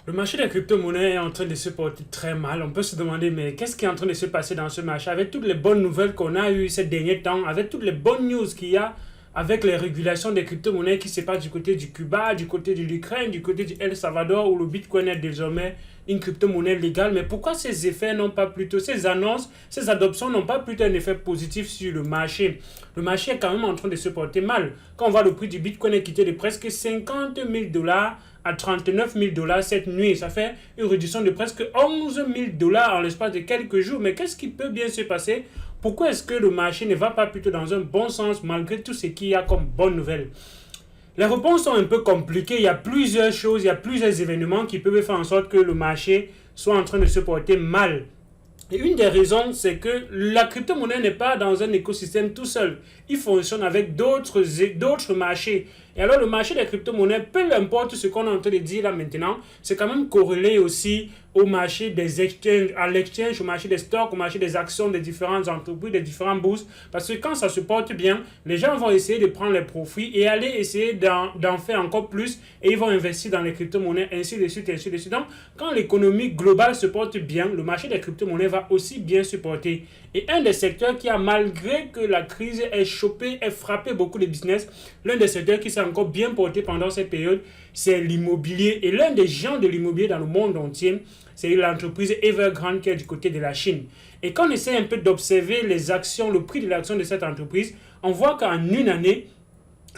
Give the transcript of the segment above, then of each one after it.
Le marché des crypto-monnaies est en train de se porter très mal. On peut se demander, mais qu'est-ce qui est en train de se passer dans ce marché? Avec toutes les bonnes nouvelles qu'on a eues ces derniers temps, avec toutes les bonnes news qu'il y a, avec les régulations des crypto-monnaies qui se passent du côté du Cuba, du côté de l'Ukraine, du côté du El Salvador, où le Bitcoin est désormais une crypto-monnaie légale. Mais pourquoi ces effets n'ont pas plutôt, ces annonces, ces adoptions n'ont pas plutôt un effet positif sur le marché? Le marché est quand même en train de se porter mal. Quand on voit le prix du Bitcoin est quitté de presque 50 000 $ à 39 000 $ cette nuit. Ça fait une réduction de presque 11 000 $ en l'espace de quelques jours. Mais qu'est-ce qui peut bien se passer? Pourquoi est-ce que le marché ne va pas plutôt dans un bon sens malgré tout ce qu'il y a comme bonne nouvelle? Les réponses sont un peu compliquées. Il y a plusieurs choses, il y a plusieurs événements qui peuvent faire en sorte que le marché soit en train de se porter mal. Et une des raisons, c'est que la crypto-monnaie n'est pas dans un écosystème tout seul. Il fonctionne avec d'autres marchés. Et alors, le marché des crypto-monnaies, peu importe ce qu'on est en train de dire là maintenant, c'est quand même corrélé aussi au marché des exchanges, à l'exchange, au marché des stocks, au marché des actions des différentes entreprises, des différentes bourses. Parce que quand ça se porte bien, les gens vont essayer de prendre les profits et aller essayer d'en faire encore plus et ils vont investir dans les crypto-monnaies, ainsi de suite, ainsi de suite. Donc, quand l'économie globale se porte bien, le marché des crypto-monnaies va aussi bien se porter. Et un des secteurs qui a, malgré que la crise ait chopé, ait frappé beaucoup de business, l'un des secteurs qui s'est encore bien porté pendant cette période, c'est l'immobilier. Et l'un des géants de l'immobilier dans le monde entier, c'est l'entreprise Evergrande qui est du côté de la Chine. Et quand on essaie un peu d'observer les actions, le prix de l'action de cette entreprise, on voit qu'en une année,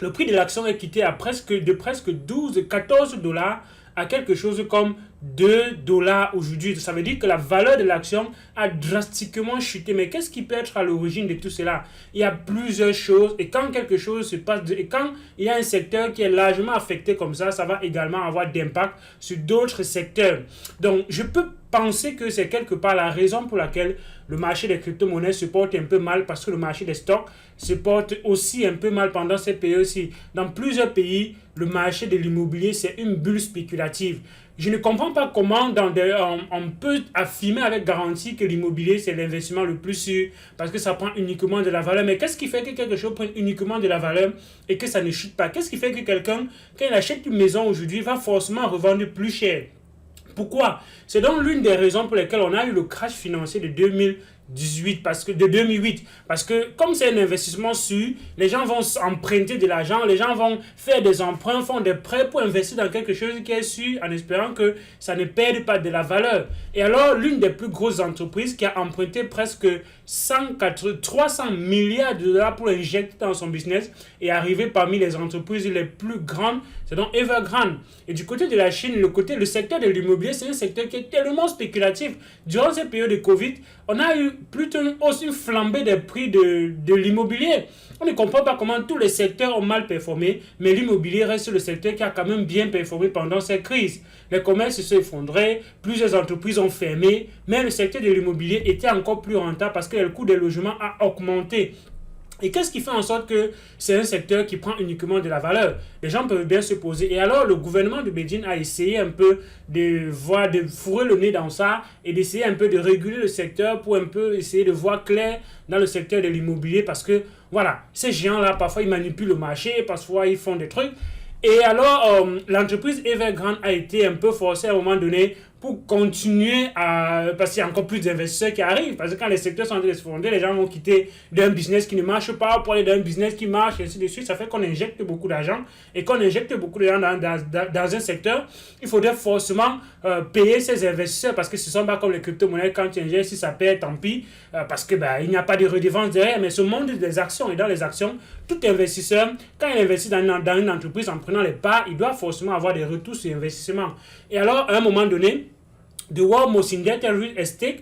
le prix de l'action est quitté à presque 12, 14 dollars à quelque chose comme 2 dollars aujourd'hui. Ça veut dire que la valeur de l'action a drastiquement chuté. Mais qu'est-ce qui peut être à l'origine de tout cela? Il y a plusieurs choses. Et quand quelque chose se passe, et quand il y a un secteur qui est largement affecté comme ça va également avoir d'impact sur d'autres secteurs. Donc, je peux penser que c'est quelque part la raison pour laquelle le marché des crypto-monnaies se porte un peu mal, parce que le marché des stocks se porte aussi un peu mal pendant cette période-ci. Dans plusieurs pays, le marché de l'immobilier, c'est une bulle spéculative. Je ne comprends pas comment on peut affirmer avec garantie que l'immobilier, c'est l'investissement le plus sûr, parce que ça prend uniquement de la valeur. Mais qu'est-ce qui fait que quelque chose prenne uniquement de la valeur et que ça ne chute pas? Qu'est-ce qui fait que quelqu'un, quand il achète une maison aujourd'hui, va forcément revendre plus cher? Pourquoi? C'est donc l'une des raisons pour lesquelles on a eu le crash financier de 2018, de 2008. Parce que comme c'est un investissement sûr, les gens vont emprunter de l'argent, les gens vont faire des emprunts, font des prêts pour investir dans quelque chose qui est sûr en espérant que ça ne perde pas de la valeur. Et alors, l'une des plus grosses entreprises qui a emprunté presque 300 milliards de dollars pour injecter dans son business est arrivée parmi les entreprises les plus grandes, c'est donc Evergrande. Et du côté de la Chine, le secteur de l'immobilier, c'est un secteur qui est tellement spéculatif. Durant cette période de Covid, on a eu plutôt une flambée des prix de l'immobilier. On ne comprend pas comment tous les secteurs ont mal performé, mais l'immobilier reste le secteur qui a quand même bien performé pendant cette crise. Les commerces se sont effondrés, plusieurs entreprises ont fermé, mais le secteur de l'immobilier était encore plus rentable parce que le coût des logements a augmenté. Et qu'est-ce qui fait en sorte que c'est un secteur qui prend uniquement de la valeur? Les gens peuvent bien se poser. Et alors, le gouvernement de Beijing a essayé un peu de fourrer le nez dans ça et d'essayer un peu de réguler le secteur pour un peu essayer de voir clair dans le secteur de l'immobilier parce que, voilà, ces géants-là, parfois, ils manipulent le marché, parfois, ils font des trucs. Et alors, l'entreprise Evergrande a été un peu forcée à un moment donné pour continuer parce qu'il y a encore plus d'investisseurs qui arrivent. Parce que quand les secteurs sont en train de se fonder, les gens vont quitter d'un business qui ne marche pas pour aller dans un business qui marche, et ainsi de suite. Ça fait qu'on injecte beaucoup d'argent. Et quand on injecte beaucoup d'argent dans un secteur, il faudrait forcément payer ces investisseurs parce que ce ne sont pas comme les crypto-monnaies. Quand tu injectes, si ça perd, tant pis. Parce que il n'y a pas de redevance derrière. Mais ce monde des actions, et dans les actions, tout investisseur, quand il investit dans une entreprise en prenant les parts, il doit forcément avoir des retours sur investissement. Et alors, à un moment donné, the world most indebted real estate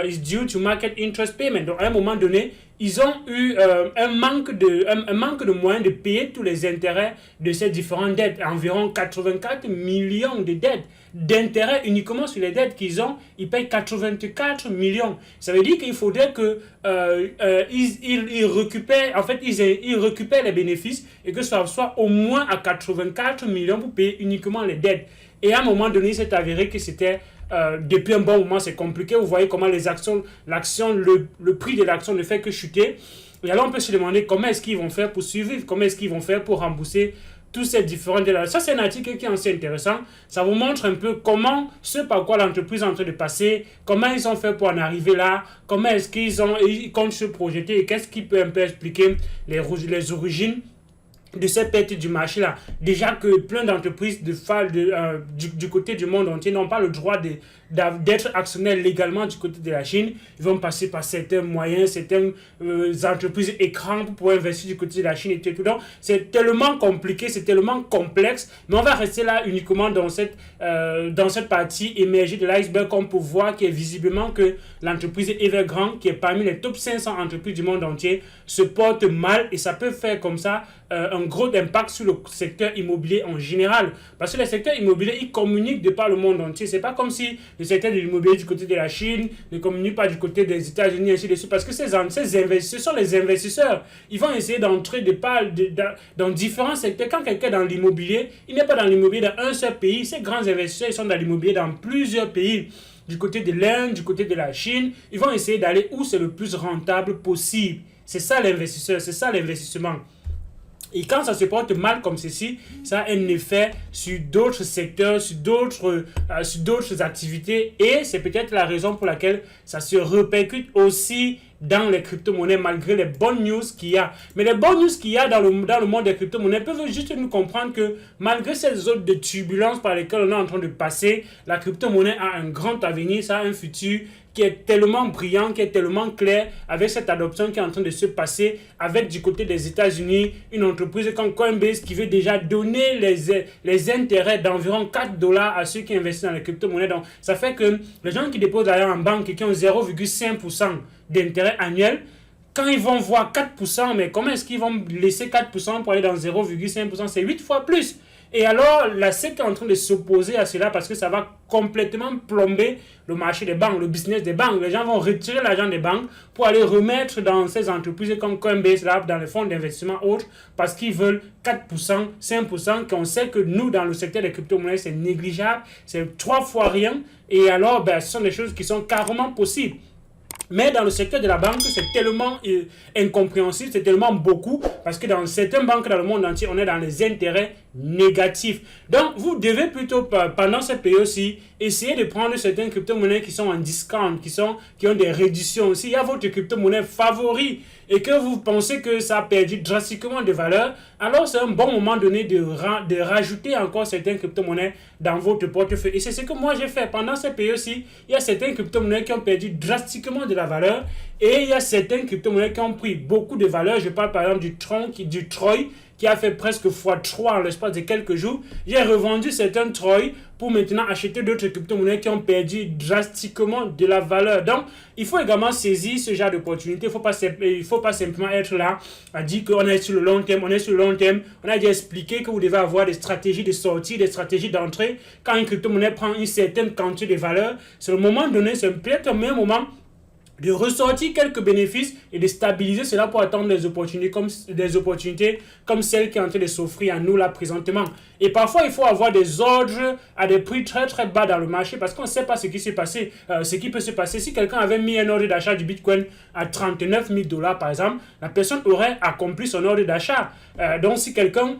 is due to market interest payment. Donc, à un moment donné, ils ont eu un manque de moyens de payer tous les intérêts de ces différentes dettes. Environ 84 millions de dettes d'intérêts uniquement sur les dettes qu'ils ont. Ils payent 84 millions. Ça veut dire qu'il faudrait que ils récupèrent, en fait, ils récupèrent les bénéfices et que ça soit au moins à 84 millions pour payer uniquement les dettes. Et à un moment donné, il s'est avéré que c'était depuis un bon moment, c'est compliqué. Vous voyez comment le prix de l'action ne fait que chuter. Et alors, on peut se demander comment est-ce qu'ils vont faire pour survivre, comment est-ce qu'ils vont faire pour rembourser tous ces différents détails. Ça, c'est un article qui est assez intéressant. Ça vous montre un peu comment, ce par quoi l'entreprise est en train de passer, comment ils ont fait pour en arriver là, comment est-ce ils comptent se projeter et qu'est-ce qui peut un peu expliquer les origines de cette perte du marché là. Déjà que plein d'entreprises du côté du monde entier n'ont pas le droit d'être actionnaires légalement du côté de la Chine. Ils vont passer par certains moyens, certaines entreprises écrans pour pouvoir investir du côté de la Chine et tout. Donc c'est tellement compliqué, c'est tellement complexe, mais on va rester là uniquement dans cette partie émergée de l'iceberg qu'on peut voir qui est visiblement que l'entreprise Evergrande, qui est parmi les top 500 entreprises du monde entier, se porte mal et ça peut faire comme ça un gros impact sur le secteur immobilier en général. Parce que le secteur immobilier, il communique de par le monde entier. C'est pas comme si le secteur de l'immobilier du côté de la Chine ne communique pas du côté des États-Unis, ainsi de suite. Parce que ces investisseurs sont les investisseurs. Ils vont essayer d'entrer dans différents secteurs. Quand quelqu'un est dans l'immobilier, il n'est pas dans l'immobilier dans un seul pays. Ces grands investisseurs, ils sont dans l'immobilier dans plusieurs pays. Du côté de l'Inde, du côté de la Chine, ils vont essayer d'aller où c'est le plus rentable possible. C'est ça l'investisseur, c'est ça l'investissement. Et quand ça se porte mal comme ceci, ça a un effet sur d'autres secteurs, sur d'autres activités. Et c'est peut-être la raison pour laquelle ça se répercute aussi dans les crypto-monnaies malgré les bonnes news qu'il y a. Mais les bonnes news qu'il y a dans le monde des crypto-monnaies peuvent juste nous comprendre que malgré ces zones de turbulence par lesquelles on est en train de passer, la crypto-monnaie a un grand avenir, ça a un futur qui est tellement brillant, qui est tellement clair avec cette adoption qui est en train de se passer avec du côté des États-Unis, une entreprise comme Coinbase qui veut déjà donner les intérêts d'environ $4 à ceux qui investissent dans les crypto-monnaies. Donc, ça fait que les gens qui déposent d'ailleurs en banque et qui ont 0,5% d'intérêt annuel, quand ils vont voir 4%, mais comment est-ce qu'ils vont laisser 4% pour aller dans 0,5%? C'est 8 fois plus. Et alors, la SEC est en train de s'opposer à cela parce que ça va complètement plomber le marché des banques, le business des banques. Les gens vont retirer l'argent des banques pour aller remettre dans ces entreprises comme Coinbase, là, dans les fonds d'investissement autres, parce qu'ils veulent 4%, 5%, qu'on sait que nous, dans le secteur des crypto-monnaies, c'est négligeable, c'est 3 fois rien. Et alors, ce sont des choses qui sont carrément possibles. Mais dans le secteur de la banque, c'est tellement incompréhensible, c'est tellement beaucoup, parce que dans certaines banques dans le monde entier, on est dans les intérêts négatifs. Donc, vous devez plutôt, pendant cette période-ci, essayer de prendre certaines crypto-monnaies qui sont en discount, qui ont des réductions. S'il y a votre crypto-monnaie favori et que vous pensez que ça a perdu drastiquement de valeur, alors c'est un bon moment donné de rajouter encore certaines crypto-monnaies dans votre portefeuille. Et c'est ce que moi j'ai fait. Pendant cette période-ci, il y a certaines crypto-monnaies qui ont perdu drastiquement de la valeur et il y a certaines crypto-monnaies qui ont pris beaucoup de valeur. Je parle par exemple du Troy qui a fait presque x3 en l'espace de quelques jours. J'ai revendu certains Troy pour maintenant acheter d'autres crypto-monnaies qui ont perdu drastiquement de la valeur. Donc, il faut également saisir ce genre d'opportunité. Il faut pas simplement être là à dire qu'on est sur le long terme, On a déjà expliqué que vous devez avoir des stratégies de sortie, des stratégies d'entrée. Quand une crypto-monnaie prend une certaine quantité de valeur, c'est le moment donné, c'est peut-être le meilleur moment de ressortir quelques bénéfices et de stabiliser cela pour attendre des opportunités comme celles qui sont en train de s'offrir à nous là présentement. Et parfois, il faut avoir des ordres à des prix très très bas dans le marché parce qu'on ne sait pas ce qui peut se passer. Si quelqu'un avait mis un ordre d'achat du Bitcoin à $39,000 par exemple, la personne aurait accompli son ordre d'achat. Donc si quelqu'un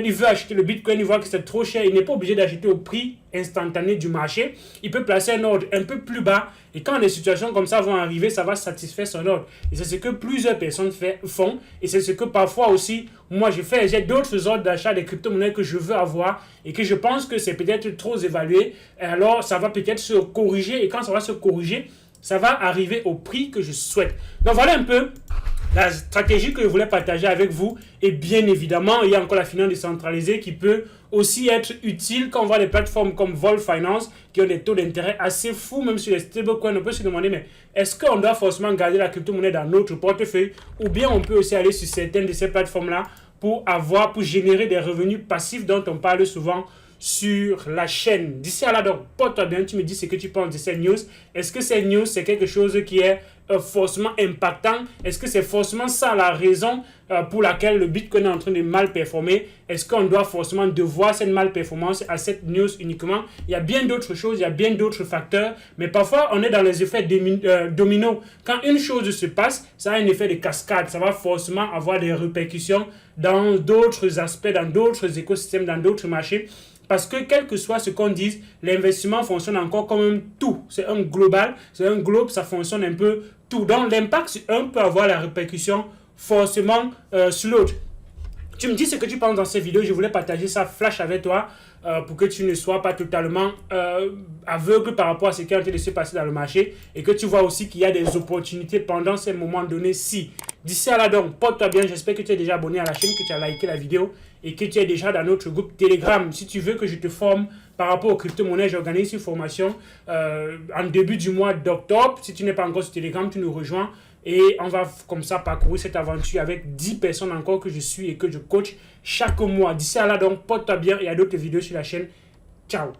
il veut acheter le Bitcoin, il voit que c'est trop cher, il n'est pas obligé d'acheter au prix instantané du marché. Il peut placer un ordre un peu plus bas et quand des situations comme ça vont arriver, ça va satisfaire son ordre. Et c'est ce que plusieurs personnes font et c'est ce que parfois aussi moi je fais. J'ai d'autres ordres d'achat des crypto-monnaies que je veux avoir et que je pense que c'est peut-être trop évalué. Et alors ça va peut-être se corriger et quand ça va se corriger, ça va arriver au prix que je souhaite. Donc voilà un peu la stratégie que je voulais partager avec vous. Et bien évidemment, il y a encore la finance décentralisée qui peut aussi être utile quand on voit des plateformes comme Volt Finance qui ont des taux d'intérêt assez fous, même sur les stablecoins. On peut se demander, mais est-ce qu'on doit forcément garder la crypto-monnaie dans notre portefeuille ou bien on peut aussi aller sur certaines de ces plateformes-là pour générer des revenus passifs dont on parle souvent sur la chaîne. D'ici à là, donc, porte-toi bien, tu me dis ce que tu penses de cette news. Est-ce que cette news, c'est quelque chose qui est forcément impactant? Est-ce que c'est forcément ça la raison pour laquelle le Bitcoin est en train de mal performer? Est-ce qu'on doit forcément devoir cette mal performance à cette news uniquement? Il y a bien d'autres choses, il y a bien d'autres facteurs, mais parfois on est dans les effets dominos. Quand une chose se passe, ça a un effet de cascade, ça va forcément avoir des répercussions dans d'autres aspects, dans d'autres écosystèmes, dans d'autres marchés. Parce que quel que soit ce qu'on dise, l'investissement fonctionne encore comme un tout. C'est un global, c'est un globe, ça fonctionne un peu tout. Donc l'impact sur un peut avoir la répercussion forcément sur l'autre. Tu me dis ce que tu penses dans cette vidéo. Je voulais partager ça flash avec toi pour que tu ne sois pas totalement aveugle par rapport à ce qui est en train de se passer dans le marché et que tu vois aussi qu'il y a des opportunités pendant ces moments donnés-ci. D'ici à là donc, porte-toi bien. J'espère que tu es déjà abonné à la chaîne, que tu as liké la vidéo et que tu es déjà dans notre groupe Telegram. Si tu veux que je te forme par rapport aux crypto-monnaies, j'organise une formation en début du mois d'octobre. Si tu n'es pas encore sur Telegram, tu nous rejoins. Et on va comme ça parcourir cette aventure avec 10 personnes encore que je suis et que je coach chaque mois. D'ici à là, donc, porte-toi bien. Il y a d'autres vidéos sur la chaîne. Ciao.